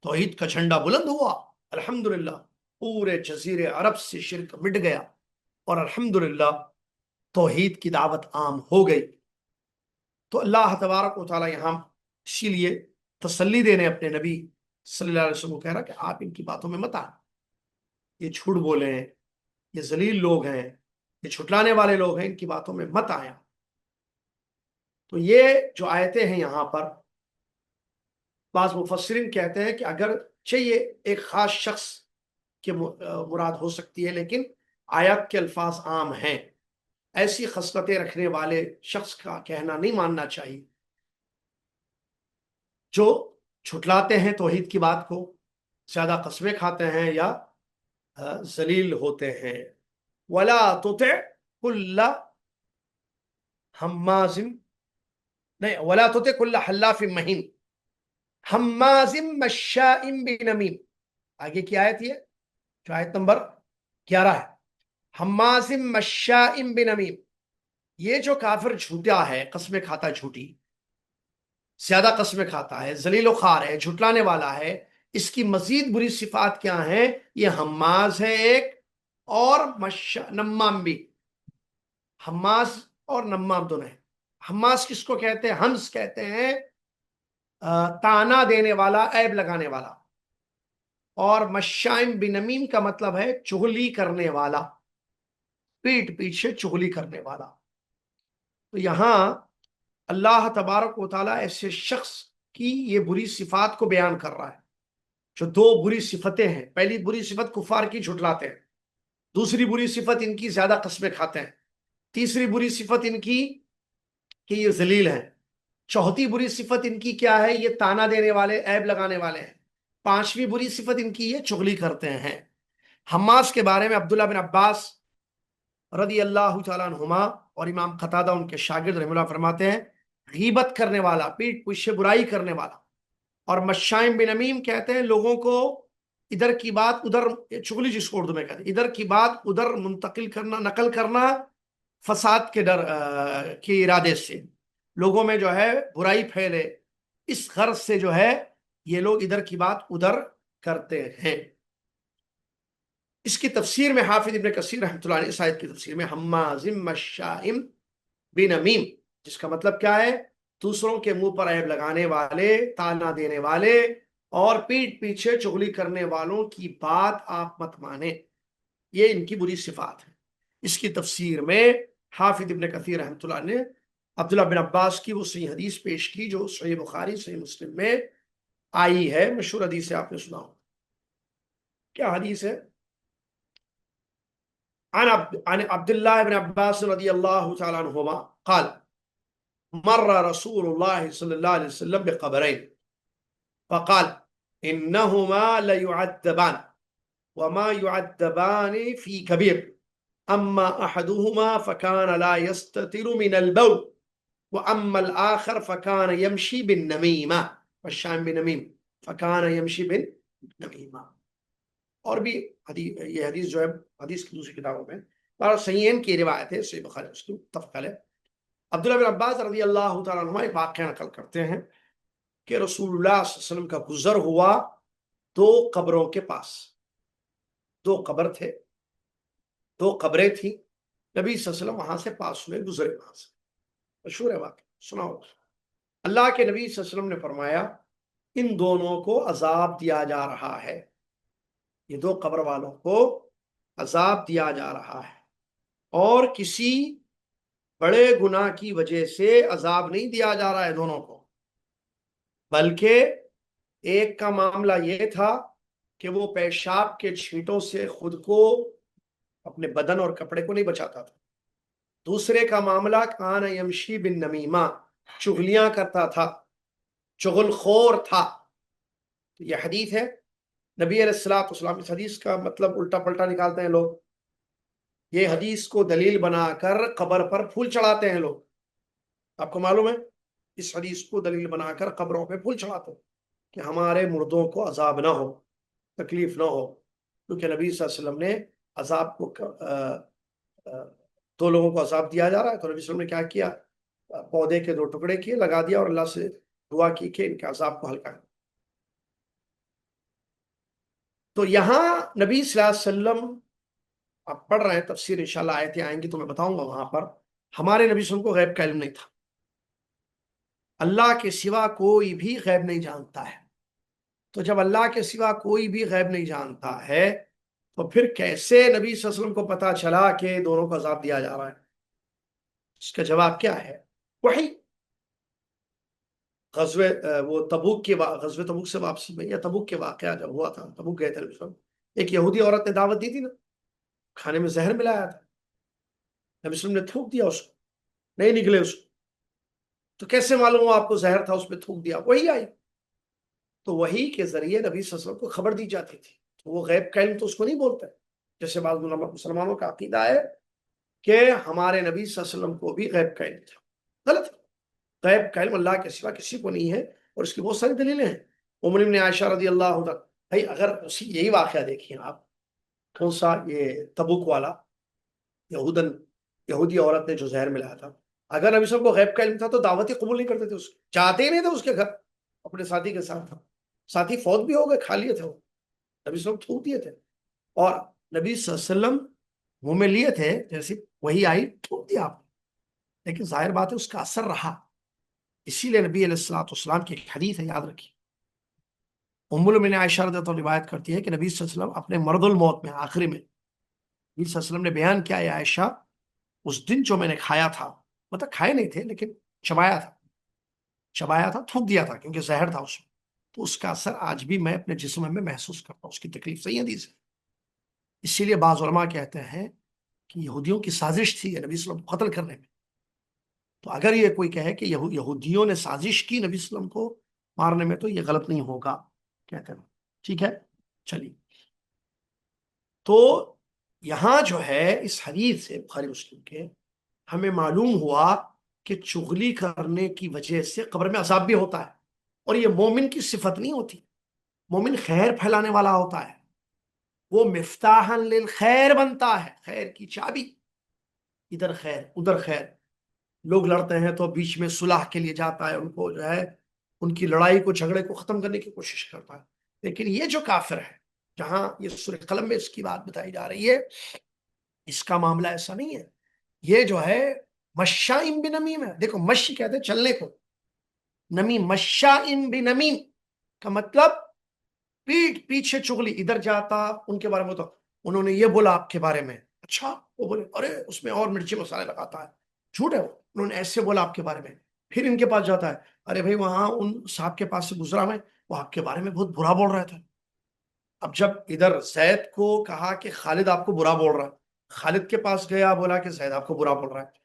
توحید کا جھنڈا بلند ہوا، الحمدللہ پورے جزیرے عرب سے شرک مٹ گیا، اور الحمدللہ توحید کی دعوت عام ہو گئی۔ تو اللہ تبارک و تعالی یہاں اسی لیے تسلی دینے اپنے نبی صلی اللہ علیہ وسلم کو کہہ رہا کہ آپ ان کی باتوں میں مت آئیں، یہ جھوٹ بولے ہیں، یہ ذلیل لوگ ہیں، یہ جھٹلانے والے لوگ ہیں، ان کی باتوں میں مت آیا۔ تو یہ جو آیتیں ہیں یہاں پر، بعض مفسرین کہتے ہیں کہ اگر چاہیے ایک خاص شخص کے مراد ہو سکتی ہے، لیکن آیت کے الفاظ عام ہیں، ایسی خصلتیں رکھنے والے شخص کا کہنا نہیں ماننا چاہیے جو چھٹلاتے ہیں توحید کی بات کو، زیادہ قسمیں کھاتے ہیں یا ذلیل ہوتے ہیں. ولا تطع کل حماز، نہیں، ولا تطع کل حلاف مہین حماز مشاء بنمیم. آگے کی آیت یہ جو آیت نمبر 11 ہے، حماز مشاء بنمیم. یہ جو کافر جھوٹا ہے، قسمیں کھاتا ہے جھوٹی، زیادہ قسمیں کھاتا ہے، ذلیل و خوار ہے، جھٹلانے والا ہے، اس کی مزید بری صفات کیا ہیں؟ یہ حماز ہے ایک، اور نمام بھی. حماز اور نمام دونوں ہیں. حماز کس کو کہتے ہیں؟ ہمس کہتے ہیں تانا دینے والا، عیب لگانے والا. اور مشائم بنمیم کا مطلب ہے چغلی کرنے والا، پیٹ پیچھے چغلی کرنے والا. تو یہاں اللہ تبارک و تعالیٰ ایسے شخص کی یہ بری صفات کو بیان کر رہا ہے، جو دو بری صفتیں ہیں. پہلی بری صفت کفار کی، جھٹلاتے ہیں. دوسری بری صفت ان کی زیادہ قسمیں کھاتے ہیں. تیسری بری صفت ان کی کہ یہ ذلیل ہیں. چوتھی بری صفت ان کی کیا ہے؟ یہ تانا دینے والے، عیب لگانے والے ہیں. پانچویں بری صفت ان کی یہ چغلی کرتے ہیں. حماس کے بارے میں عبداللہ بن عباس رضی اللہ تعالیٰ عنہما اور امام قتادہ ان کے شاگرد رحمہ اللہ فرماتے ہیں غیبت کرنے والا، پیٹ پیچھے برائی کرنے والا. اور مشائم بن امیم کہتے ہیں لوگوں کو ادھر کی بات ادھر، چغلی جس کو اردو میں کہتے ہیں، ادھر کی بات ادھر منتقل کرنا، نقل کرنا، فساد کے ڈر کے ارادے سے لوگوں میں جو ہے برائی پھیلے، اس غرض سے جو ہے یہ لوگ ادھر کی بات ادھر کرتے ہیں. اس کی تفسیر میں حافظ ابن کثیر رحمۃ اللہ علیہ اس آیت کی تفسیر میں حماز مشاء بنمیم، جس کا مطلب کیا ہے؟ دوسروں کے منہ پر عیب لگانے والے، تانا دینے والے، اور پیٹ پیچھے چغلی کرنے والوں کی بات آپ مت مانیں. یہ ان کی بری صفات ہے. اس کی تفسیر میں حافظ ابن کثیر رحمۃ اللہ نے عبداللہ بن عباس کی وہ صحیح حدیث پیش کی جو صحیح بخاری صحیح مسلم میں آئی ہے. مشہور حدیث ہے، آپ نے سنا ہو. کیا حدیث ہے؟ عن عبد الله بن عباس رضي الله تعالى عنهما قال مر رسول الله صلى الله عليه وسلم بقبرين فقال إنهما ليعذبان وما يعذبان في كبير أما أحدهما فكان لا يستتر من البول وأما الآخر فكان يمشي بالنميمة، والشام بنميم فكان يمشي بالنميمة. اور بھی یہ حدیث جو ہے حدیث کی دوسری کتابوں میں اور صحیحین کی روایت ہے، صحیح بخاری مسلم متفق علیہ. عبداللہ بن عباس رضی اللہ تعالیٰ عنہ ایک واقعہ نقل کرتے ہیں کہ رسول اللہ صلی اللہ علیہ وسلم کا گزر ہوا دو قبروں کے پاس. دو قبر تھے، دو قبریں تھیں. نبی صلی اللہ علیہ وسلم وہاں سے پاس ہوئے، گزرے وہاں سے. مشہور ہے واقعہ، سنا ہو. اللہ کے نبی صلی اللہ علیہ وسلم نے فرمایا ان دونوں کو عذاب دیا جا رہا ہے. یہ دو قبر والوں کو عذاب دیا جا رہا ہے، اور کسی بڑے گناہ کی وجہ سے عذاب نہیں دیا جا رہا ہے دونوں کو، بلکہ ایک کا معاملہ یہ تھا کہ وہ پیشاب کے چھینٹوں سے خود کو، اپنے بدن اور کپڑے کو نہیں بچاتا تھا. دوسرے کا معاملہ کان یمشی بن نمیمہ، چغلیاں کرتا تھا، چغل خور تھا. یہ حدیث ہے. نبی علیہ الصلوۃ والسلام اس حدیث کا مطلب الٹا پلٹا نکالتے ہیں لوگ. یہ حدیث کو دلیل بنا کر قبر پر پھول چڑھاتے ہیں لوگ. آپ کو معلوم ہے اس حدیث کو دلیل بنا کر قبروں پہ پھول چڑھاتے ہیں کہ ہمارے مردوں کو عذاب نہ ہو، تکلیف نہ ہو. کیونکہ نبی صلی اللہ علیہ وسلم نے عذاب کو دو لوگوں کو عذاب دیا جا رہا ہے، تو نبی صلی اللہ علیہ وسلم نے کیا کیا؟ پودے کے دو ٹکڑے کیے، لگا دیا، اور اللہ سے دعا کی کہ ان کے عذاب کو ہلکا. تو یہاں نبی صلی اللہ علیہ وسلم، آپ پڑھ رہے ہیں تفسیر، انشاءاللہ آیتیں آئیں گی تو میں بتاؤں گا. وہاں پر ہمارے نبی صلی اللہ علیہ وسلم کو غیب کا علم نہیں تھا. اللہ کے سوا کوئی بھی غیب نہیں جانتا ہے. تو جب اللہ کے سوا کوئی بھی غیب نہیں جانتا ہے تو پھر کیسے نبی صلی اللہ علیہ وسلم کو پتا چلا کہ دونوں کو عذاب دیا جا رہا ہے؟ اس کا جواب کیا ہے؟ وحی. غزوہ غزوہ تبوک سے واپسی میں، یا تبوک کے واقعہ جب ہوا تھا، تبوک گئے تھے نبی صلی اللہ علیہ وسلم، ایک یہودی عورت نے دعوت دی تھی نا، کھانے میں زہر ملایا تھا، نبی صلی اللہ علیہ وسلم نے تھوک دیا اس کو، نہیں نکلے اس کو. تو کیسے معلوم ہوا آپ کو زہر تھا، اس پہ تھوک دیا؟ وہی آئی. تو وہی کے ذریعے نبی صلی اللہ علیہ وسلم کو خبر دی جاتی تھی. تو وہ غیب کا علم تو اس کو نہیں بولتے. جیسے بعض مسلمانوں کا عقیدہ ہے کہ ہمارے نبی صلی اللہ علیہ وسلم کو بھی غیب کا علم تھا. غلط. غیب کا علم اللہ کے سوا کسی کو نہیں ہے، اور اس کی بہت ساری دلیلیں ہیں. ام عائشہ رضی اللہ عنہ، بھائی اگر یہی واقعہ دیکھیں آپ، کون سا یہ تبوک والا یہودی عورت نے جو زہر ملایا تھا، اگر نبی صلی اللہ علیہ وسلم کو غیب کا علم تھا تو دعوت ہی قبول نہیں کرتے تھے، اس چاہتے ہی نہیں تھے اس کے گھر اپنے ساتھی کے ساتھ. ساتھی فوت بھی ہو گئے، کھا لیے تھے وہ، نبی صلی اللہ علیہ وسلم تھوک دیے تھے، اور نبی صلی اللہ علیہ وسلم منہ میں لیے تھے، جیسے وہی آئی تھوک دیا آپ. لیکن ظاہر بات ہے اس کا اثر رہا. اسی لیے نبی علیہ الصلوۃ والسلام کی ایک حدیث ہے، یاد رکھیے. ام المؤمنین عائشہ رضی اللہ عنہا روایت کرتی ہے کہ نبی صلی اللہ علیہ وسلم اپنے مرض الموت میں آخری میں نبی صلی اللہ علیہ وسلم نے بیان کیا، یا عائشہ اس دن جو میں نے کھایا تھا، مطلب کھائے نہیں تھے لیکن چبایا تھا، تھوک دیا تھا کیونکہ زہر تھا اس میں، تو اس کا اثر آج بھی میں اپنے جسم میں محسوس کرتا ہوں. اس کی تکلیف صحیح حدیث ہے. اسی لیے بعض علماء کہتے ہیں کہ یہودیوں کی سازش تھی نبی صلی اللہ علیہ وسلم کو قتل کرنے میں. تو اگر یہ کوئی کہے کہ یہودیوں نے سازش کی نبی صلی اللہ علیہ وسلم کو مارنے میں، تو یہ غلط نہیں ہوگا کہتے ہیں. ٹھیک ہے، چلیے. تو یہاں جو ہے اس حدیث سے بخاری مسلم کے ہمیں معلوم ہوا کہ چغلی کرنے کی وجہ سے قبر میں عذاب بھی ہوتا ہے، اور یہ مومن کی صفت نہیں ہوتی. مومن خیر پھیلانے والا ہوتا ہے، وہ مفتاح للخیر بنتا ہے، خیر کی چابی. ادھر خیر ادھر خیر. لوگ لڑتے ہیں تو بیچ میں صلح کے لیے جاتا ہے، ان کو جو ہے ان کی لڑائی کو جھگڑے کو ختم کرنے کی کوشش کرتا ہے. لیکن یہ جو کافر ہے، جہاں یہ سورہ قلم میں اس کی بات بتائی جا رہی ہے، اس کا معاملہ ایسا نہیں ہے. یہ جو ہے مشائم بنمیم ہے. دیکھو مشی کہتے ہیں چلنے کو، نمیم مشائم بنمیم کا مطلب پیٹ پیچھے چغلی. ادھر جاتا ان کے بارے میں، تو انہوں نے یہ بولا آپ کے بارے میں، اچھا وہ بولے ارے اس میں اور مرچی مسالے لگاتا ہے، جھوٹ ہے وہ، انہوں نے ایسے بولا آپ کے بارے میں. پھر ان کے پاس جاتا ہے، ارے بھائی وہاں ان صاحب کے پاس سے گزرا میں، وہ آپ کے بارے میں بہت برا بول رہا تھا. اب جب ادھر زید کو کہا کہ خالد آپ کو برا بول رہا ہے، خالد کے پاس گیا بولا کہ زید آپ کو برا بول رہا ہے.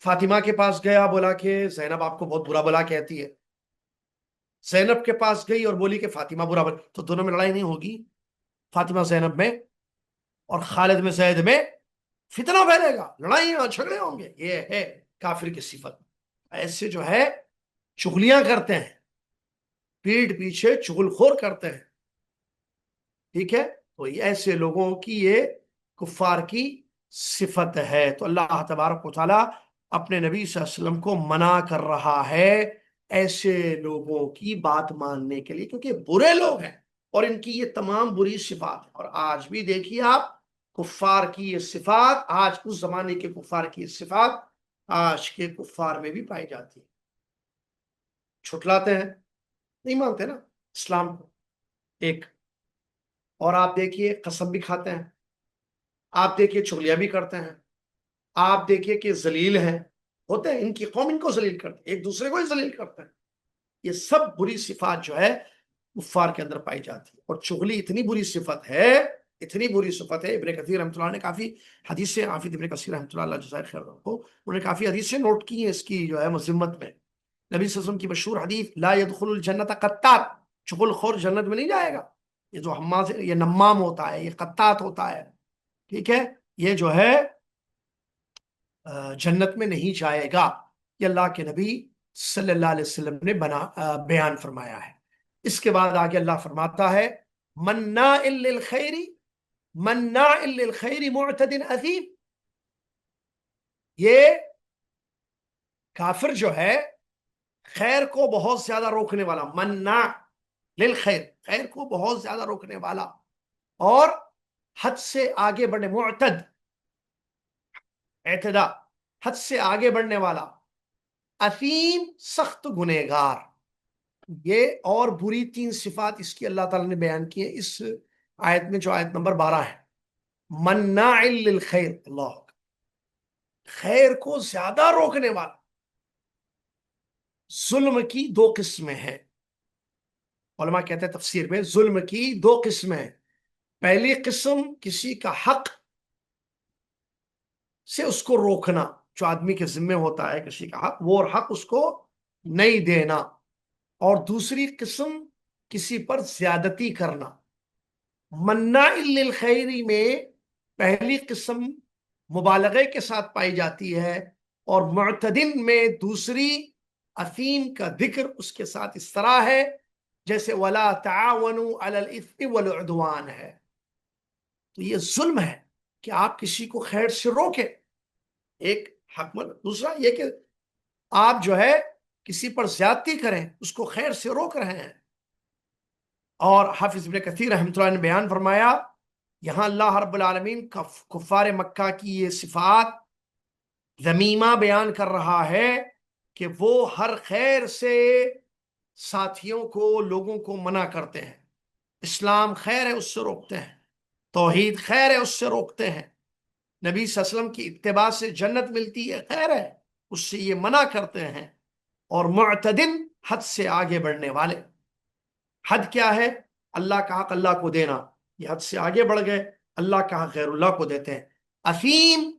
فاطمہ کے پاس گیا بولا کہ زینب آپ کو بہت برا بلا کہتی ہے. زینب کے پاس گئی اور بولی کہ فاطمہ برا بلا، تو دونوں میں لڑائی نہیں ہوگی؟ فاطمہ زینب میں اور خالد میں زید میں فتنہ پھیلے گا، لڑائیاں جھگڑے ہوں گے. یہ ہے کافر کی صفت. ایسے جو ہے چغلیاں کرتے ہیں، پیٹ پیچھے چغل خور کرتے ہیں. ٹھیک ہے، تو ایسے لوگوں کی یہ کفار کی صفت ہے. تو اللہ تبارک و تعالی اپنے نبی صلی اللہ علیہ وسلم کو منع کر رہا ہے ایسے لوگوں کی بات ماننے کے لیے، کیونکہ برے لوگ ہیں اور ان کی یہ تمام بری صفات ہیں. اور آج بھی دیکھیے آپ، کفار کی یہ صفات، آج اس زمانے کے کفار کی یہ صفات آج کے کفار میں بھی پائی جاتی ہے. چھٹلاتے ہیں، نہیں مانتے نا اسلام کو. ایک اور آپ دیکھیے قسم بھی کھاتے ہیں، آپ دیکھیے چغلیاں بھی کرتے ہیں، آپ دیکھیے کہ ذلیل ہیں، ہوتے ہیں ان کی قوم ان کو ذلیل کرتے ہیں، ایک دوسرے کو ہی ذلیل کرتے ہیں. یہ سب بری صفات جو ہے کفار کے اندر پائی جاتی ہے. اور چغلی اتنی بری صفت ہے، اتنی بری صفت ہے. ابن کثیر رحمۃ اللہ نے کافی حدیثیں، حافظ ابن کثیر رحمۃ اللہ جزائے خیر کو، انہوں نے کافی حدیثیں نوٹ کی ہیں اس کی جو ہے مذمت میں. نبی صلی اللہ علیہ وسلم کی مشہور حدیث لا يدخل الجنت قطات، چغل خور جنت میں نہیں جائے گا. یہ جو حماز، یہ نمام ہوتا ہے، یہ قطات ہوتا ہے، ٹھیک ہے، یہ جو ہے جنت میں نہیں جائے گا. یہ اللہ کے نبی صلی اللہ علیہ وسلم نے بیان فرمایا ہے. اس کے بعد آگے اللہ فرماتا ہے مناع للخیر، مناع للخیر معتد اثیم. یہ کافر جو ہے خیر کو بہت زیادہ روکنے والا، مناع للخیر، خیر کو بہت زیادہ روکنے والا اور حد سے آگے بڑھنے، معتد اعتداء، حد سے آگے بڑھنے والا، اثیم سخت گنہگار. یہ اور بری تین صفات اس کی اللہ تعالیٰ نے بیان کی ہے اس آیت میں، جو آیت نمبر 12 ہے. مناع للخیر، اللہ، خیر کو زیادہ روکنے والا. ظلم کی دو قسمیں ہیں، علماء کہتے ہیں تفسیر میں ظلم کی دو قسمیں ہیں. پہلی قسم کسی کا حق سے اس کو روکنا، جو آدمی کے ذمہ ہوتا ہے کسی کا حق، وہ حق اس کو نہیں دینا. اور دوسری قسم کسی پر زیادتی کرنا. مناع للخیر میں پہلی قسم مبالغے کے ساتھ پائی جاتی ہے، اور معتدن میں دوسری اثیم کا ذکر اس کے ساتھ اس طرح ہے جیسے وَلَا تَعَاوَنُوا عَلَى الْإِثْمِ وَالْعُدْوَانِ ہے. تو یہ ظلم ہے کہ آپ کسی کو خیر سے روکیں، ایک حق مند. دوسرا یہ کہ آپ جو ہے کسی پر زیادتی کریں، اس کو خیر سے روک رہے ہیں. اور حافظ ابن کثیر رحمۃ اللہ نے بیان فرمایا یہاں اللہ رب العالمین کفار مکہ کی یہ صفات ذمیمہ بیان کر رہا ہے کہ وہ ہر خیر سے ساتھیوں کو، لوگوں کو منع کرتے ہیں. اسلام خیر ہے اس سے روکتے ہیں، توحید خیر ہے اس سے روکتے ہیں، نبی صلی اللہ علیہ وسلم کی اتباع سے جنت ملتی ہے خیر ہے اس سے یہ منع کرتے ہیں. اور معتدن حد سے آگے بڑھنے والے. حد کیا ہے؟ اللہ کا حق اللہ کو دینا، یہ حد سے آگے بڑھ گئے، اللہ کا حق غیر اللہ کو دیتے ہیں. اثیم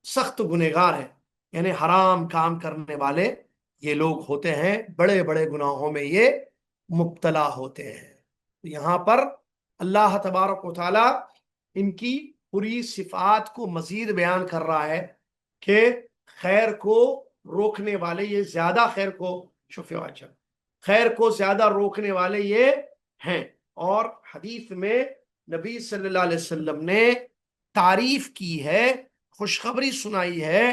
سخت گنہگار ہے، یعنی حرام کام کرنے والے یہ لوگ ہوتے ہیں، بڑے بڑے گناہوں میں یہ مبتلا ہوتے ہیں. یہاں پر اللہ تبارک و تعالی ان کی پوری صفات کو مزید بیان کر رہا ہے کہ خیر کو روکنے والے یہ زیادہ خیر کو زیادہ روکنے والے یہ ہیں. اور حدیث میں نبی صلی اللہ علیہ وسلم نے تعریف کی ہے، خوشخبری سنائی ہے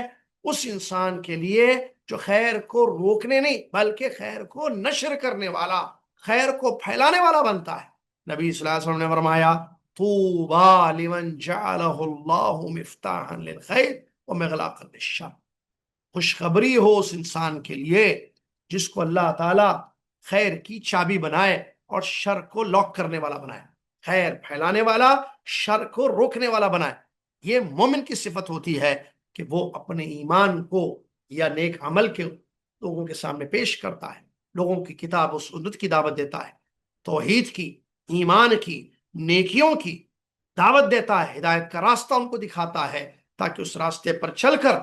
اس انسان کے لیے جو خیر کو روکنے نہیں بلکہ خیر کو نشر کرنے والا، خیر کو پھیلانے والا بنتا ہے. نبی صلی اللہ علیہ وسلم نے فرمایا طوبى لمن جعله اللہ مفتاحا للخیر ومغلاقا للشر. خوشخبری ہو اس انسان کے لیے جس کو اللہ تعالی خیر کی چابی بنائے اور شر کو لاک کرنے والا بنائے، خیر پھیلانے والا، شر کو روکنے والا بنائے. یہ مومن کی صفت ہوتی ہے کہ وہ اپنے ایمان کو یا نیک عمل کے لوگوں کے سامنے پیش کرتا ہے، لوگوں کی کتاب و سنت کی دعوت دیتا ہے، توحید کی، ایمان کی، نیکیوں کی دعوت دیتا ہے، ہدایت کا راستہ ان کو دکھاتا ہے تاکہ اس راستے پر چل کر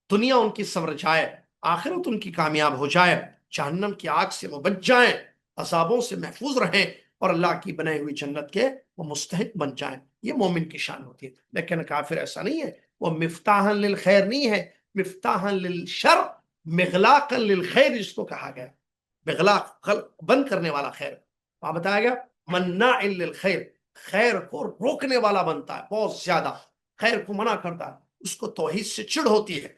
دنیا ان کی سنور جائے، آخرت ان کی کامیاب ہو جائے، جہنم کی آگ سے وہ بچ جائیں، عذابوں سے محفوظ رہیں، اور اللہ کی بنائی ہوئی جنت کے وہ مستحق بن جائیں. یہ مومن کی شان ہوتی ہے. لیکن کافر ایسا نہیں ہے، وہ مفتاحا للخیر نہیں ہے، مفتاحا للشر، مغلاقا للخیر جس کو کہا گیا، مغلاق بند کرنے والا خیر. وہاں بتایا گیا مناع للخیر، خیر کو روکنے والا بنتا ہے، بہت زیادہ خیر کو منع کرتا ہے. اس کو توحید سے چڑ ہوتی ہے،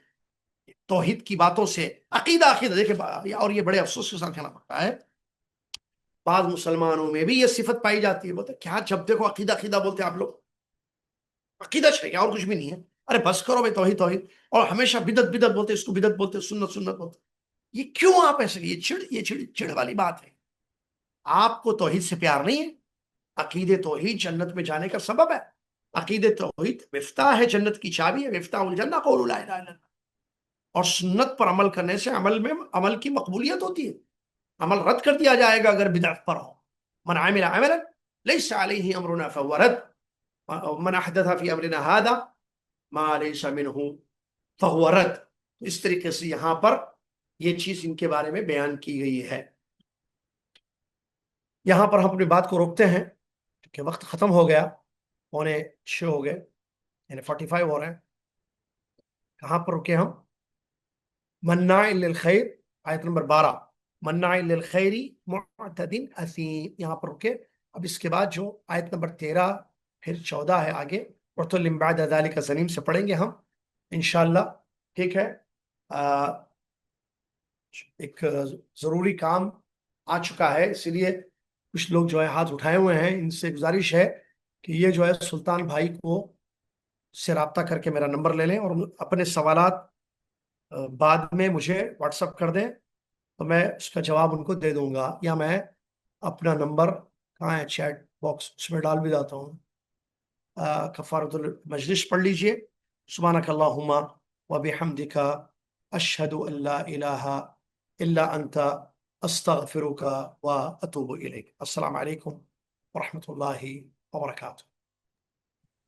توحید کی باتوں سے. عقیدہ دیکھیں، اور یہ بڑے افسوس کے ساتھ کہنا پڑتا ہے بعض مسلمانوں میں بھی یہ صفت پائی جاتی ہے. بولتے کیا جب دیکھو عقیدہ عقیدہ بولتے آپ لوگ، عقیدہ چاہیے اور کچھ بھی نہیں ہے. ارے بس کرو بھائی توحید توحید، اور ہمیشہ بدعت بدعت بولتے، اس کو بدعت بولتے، سنت سنت بولتے. یہ کیوں آپ ایسے؟ یہ چڑ والی بات ہے. آپ کو توحید سے پیار نہیں ہے؟ عقید توحید جنت میں جانے کا سبب ہے. عقید توحید مفتاح ہے، جنت کی چابی ہے، مفتاح الجنہ قول لا الہ الا اللہ. اور سنت پر عمل کرنے سے عمل کی مقبولیت ہوتی ہے. عمل رد کر دیا جائے گا اگر بدعت پر ہو. من عمل عملا ليس عليه امرنا فهو رد، من احدث في امرنا هذا ما ليس منه فهو رد. اس طریقے سے یہاں پر یہ چیز ان کے بارے میں بیان کی گئی ہے. یہاں پر ہم اپنی بات کو روکتے ہیں کہ وقت ختم ہو گیا، 5:45 ہو گئے، یعنی 45 ہو رہے ہیں. کہاں پر رکے ہم؟ مناع للخیر، آیت نمبر 12. مناع للخیر معتد اثیم، یہاں پر رکے. اب اس کے بعد جو آیت نمبر 13 پھر 14 ہے آگے، عتل بعد ذلک زنیم سے پڑھیں گے ہم انشاءاللہ. ٹھیک ہے. ایک ضروری کام آ چکا ہے، اسی لیے کچھ لوگ جو ہے ہاتھ اٹھائے ہوئے ہیں. ان سے گزارش ہے کہ یہ جو ہے سلطان بھائی کو سے رابطہ کر کے میرا نمبر لے لیں اور اپنے سوالات بعد میں مجھے واٹس اپ کر دیں تو میں اس کا جواب ان کو دے دوں گا، یا میں اپنا نمبر کہاں ہے چیٹ باکس اس میں ڈال بھی جاتا ہوں. کفارۃ المجلس پڑھ لیجئے. سبحانک اللہم وبحمدک اشہد ان لا الہ الا انت استغفرک واتوب الیک. السلام علیکم ورحمۃ اللہ وبرکاتہ.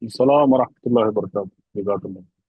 السلام ورحمۃ اللہ وبرکاتہ. جزاک اللہ.